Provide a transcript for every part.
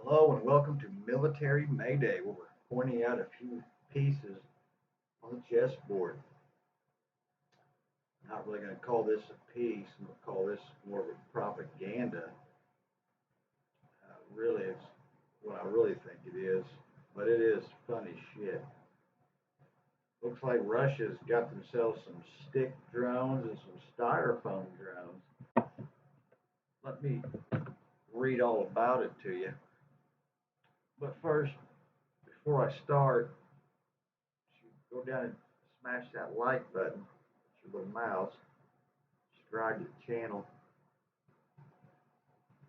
Hello and welcome to Military Mayday, where we're pointing out a few pieces on the chessboard. I'm not really going to call this a piece, I'm going to call this more of a propaganda. Really, it's what I really think it is, but it is funny shit. Looks like Russia's got themselves some stick drones and some styrofoam drones. Let me read all about it to you. But first, before I start, go down and smash that like button with your little mouse. Subscribe to the channel.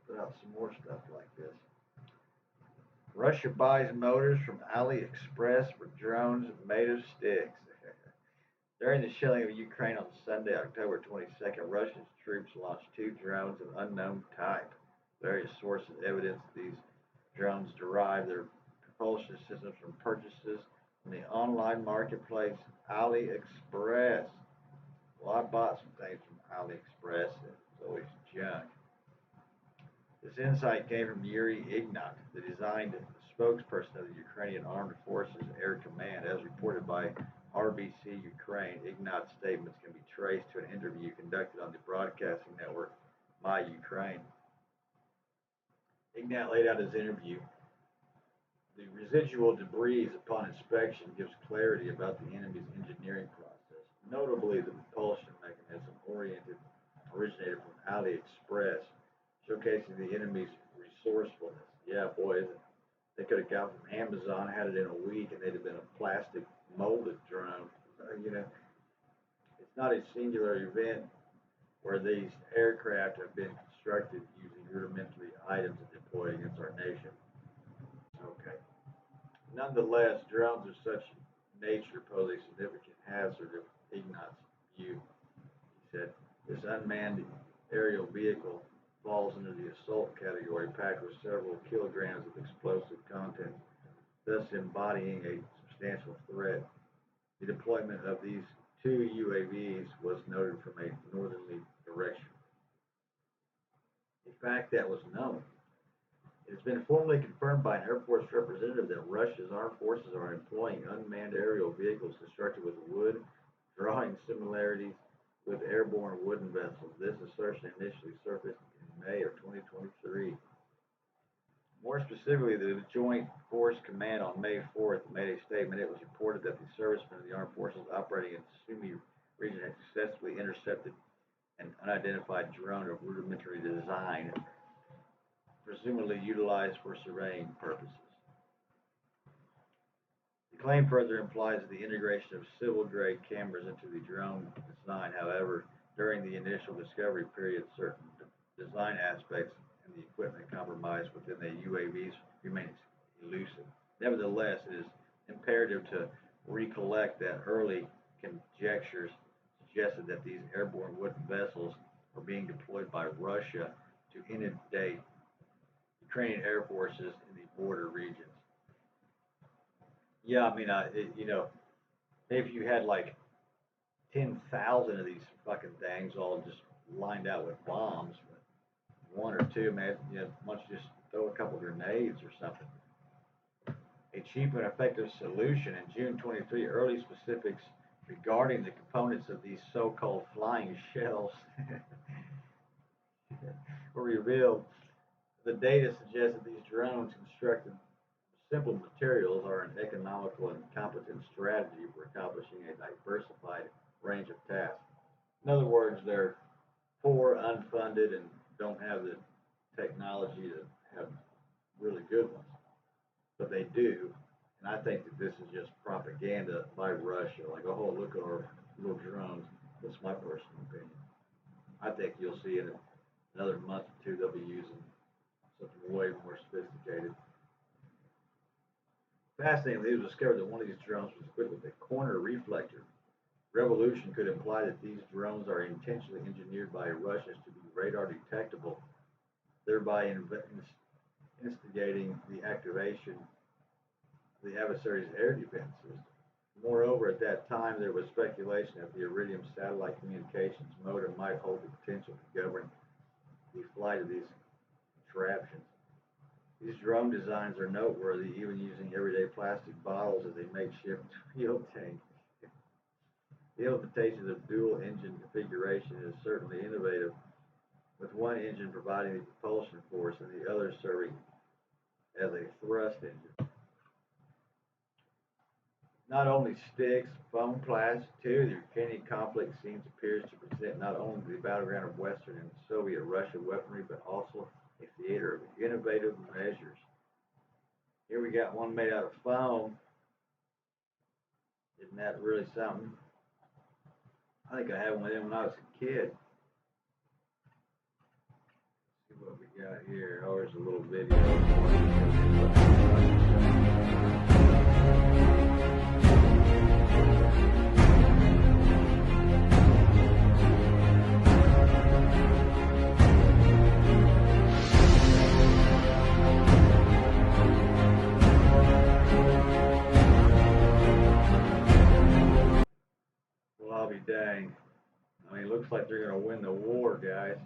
Put out some more stuff like this. Russia buys motors from AliExpress for drones made of sticks. During the shelling of Ukraine on Sunday, October 22nd, Russian troops launched two drones of unknown type. Various sources evidence these drones derive their propulsion systems from purchases from the online marketplace AliExpress. Well, I bought some things from AliExpress, and it's always junk. This insight came from Yuriy Ignat, the designed spokesperson of the Ukrainian Armed Forces Air Command. As reported by RBC-Ukraine, Ignat's statements can be traced to an interview conducted on the broadcasting network Ukraine. Ignat laid out his interview. The residual debris upon inspection gives clarity about the enemy's engineering process, notably the propulsion mechanism originated from AliExpress, showcasing the enemy's resourcefulness. Yeah, boy, they could have got from Amazon, had it in a week, and they'd have been a plastic molded drone. It's not a singular event where these aircraft have been constructed using rudimentary items and deployed against our nation. Okay. Nonetheless, drones of such nature pose a significant hazard of Ignat's view. He said, this unmanned aerial vehicle falls under the assault category, packed with several kilograms of explosive content, thus embodying a substantial threat. The deployment of these two UAVs was noted from a northerly direction, a fact that was known. It has been formally confirmed by an Air Force representative that Russia's armed forces are employing unmanned aerial vehicles constructed with wood, drawing similarities with airborne wooden vessels. This assertion initially surfaced in May of 2023. More specifically, the Joint Force Command on May 4th made a statement. It was reported that the servicemen of the armed forces operating in the Sumy region had successfully intercepted an unidentified drone of rudimentary design, presumably utilized for surveying purposes. The claim further implies the integration of civil-grade cameras into the drone design. However, during the initial discovery period, certain design aspects and the equipment compromised within the UAVs remains elusive. Nevertheless, it is imperative to recollect that early conjectures suggested that these airborne wooden vessels are being deployed by Russia to inundate Ukrainian air forces in the border regions. Yeah, I mean, if you had like 10,000 of these fucking things all just lined out with bombs, one or two, man, why don't you just throw a couple grenades or something? A cheap and effective solution in June 23, early specifics regarding the components of these so-called flying shells were revealed. The data suggests that these drones constructed simple materials are an economical and competent strategy for accomplishing a diversified range of tasks. In other words, they're poor, unfunded, and don't have the technology to have really good ones. But they do, and I think that this is just propaganda by Russia. Like, oh, look at our little drones. That's my personal opinion. I think you'll see in another month or two they'll be using something way more sophisticated. Fascinatingly, it was discovered that one of these drones was equipped with a corner reflector. Revolution could imply that these drones are intentionally engineered by Russians to be radar detectable, thereby instigating the activation of the adversary's air defense system. Moreover, at that time, there was speculation that the Iridium satellite communications modem might hold the potential to govern the flight of these contraptions. These drone designs are noteworthy, even using everyday plastic bottles as a makeshift fuel tank. The implementation of dual engine configuration is certainly innovative, with one engine providing the propulsion force and the other serving as a thrust engine. Not only sticks, foam blasts, too, the Ukrainian conflict appears to present not only the battleground of Western and Soviet Russia weaponry, but also a theater of innovative measures. Here we got one made out of foam. Isn't that really something? I think I had one of them when I was a kid. Let's see what we got here. Oh, there's a little video. Well, I'll be dang. I mean, it looks like they're going to win the war, guys.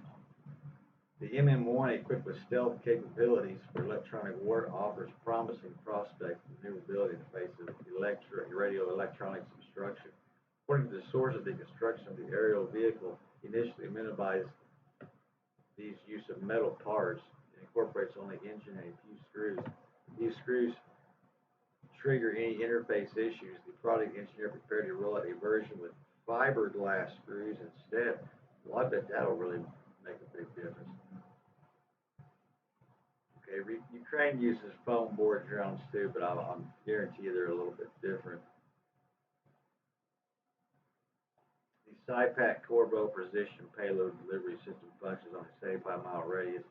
The MM-1, equipped with stealth capabilities for electronic war, offers promising prospects of maneuverability in the face of radio electronics obstruction. According to the sources, the construction of the aerial vehicle initially minimized these use of metal parts. It incorporates only engine and a few screws. These screws trigger any interface issues. The product engineer prepared to roll out a version with fiberglass screws instead. Well, I bet that'll really make a big difference. Okay, Ukraine uses foam board drones too, but I'll guarantee you they're a little bit different. The SciPac Corvo precision payload delivery system functions on a 75-mile radius.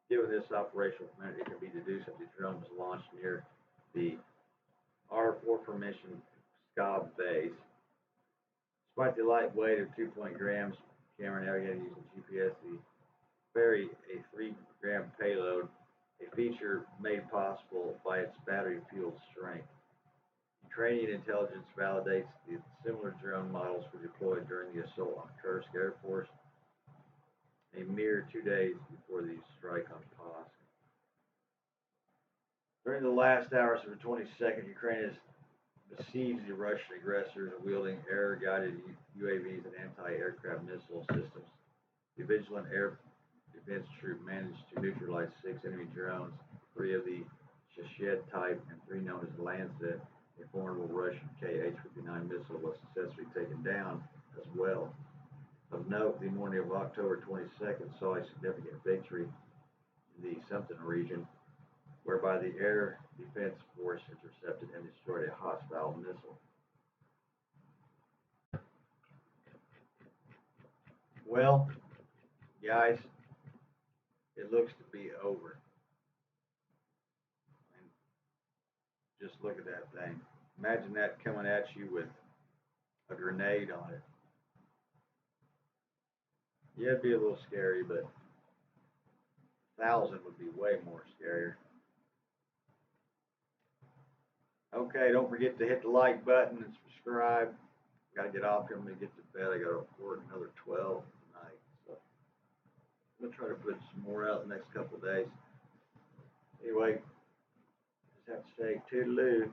Given this operational command, it can be deduced that the drone was launched near the R4 formation SCOB base. Despite the light weight of 2.0 grams, camera navigated using GPS, the carry a 3-gram payload, a feature made possible by its battery-fueled strength. Ukrainian intelligence validates that similar drone models were deployed during the assault on Kursk Air Force a mere 2 days before the strike on Kursk. During the last hours of the 22nd, Ukraine has besieged the Russian aggressors wielding air-guided UAVs and anti-aircraft missile systems. The vigilant air defense troop managed to neutralize 6 enemy drones, 3 of the Shashed type and 3 known as Lancet. A formidable Russian Kh-59 missile was successfully taken down as well. Of note, the morning of October 22nd saw a significant victory in the Sumter region, whereby the Air Defense Force intercepted and destroyed a hostile missile. Well, guys, it looks to be over. And just look at that thing. Imagine that coming at you with a grenade on it. Yeah, it'd be a little scary, but 1,000 would be way more scarier. Okay, don't forget to hit the like button and subscribe. Got to get off here. I'm going to get to bed. I got to report another 12 tonight. So I'm going to try to put some more out the next couple of days. Anyway, just have to say toodaloo.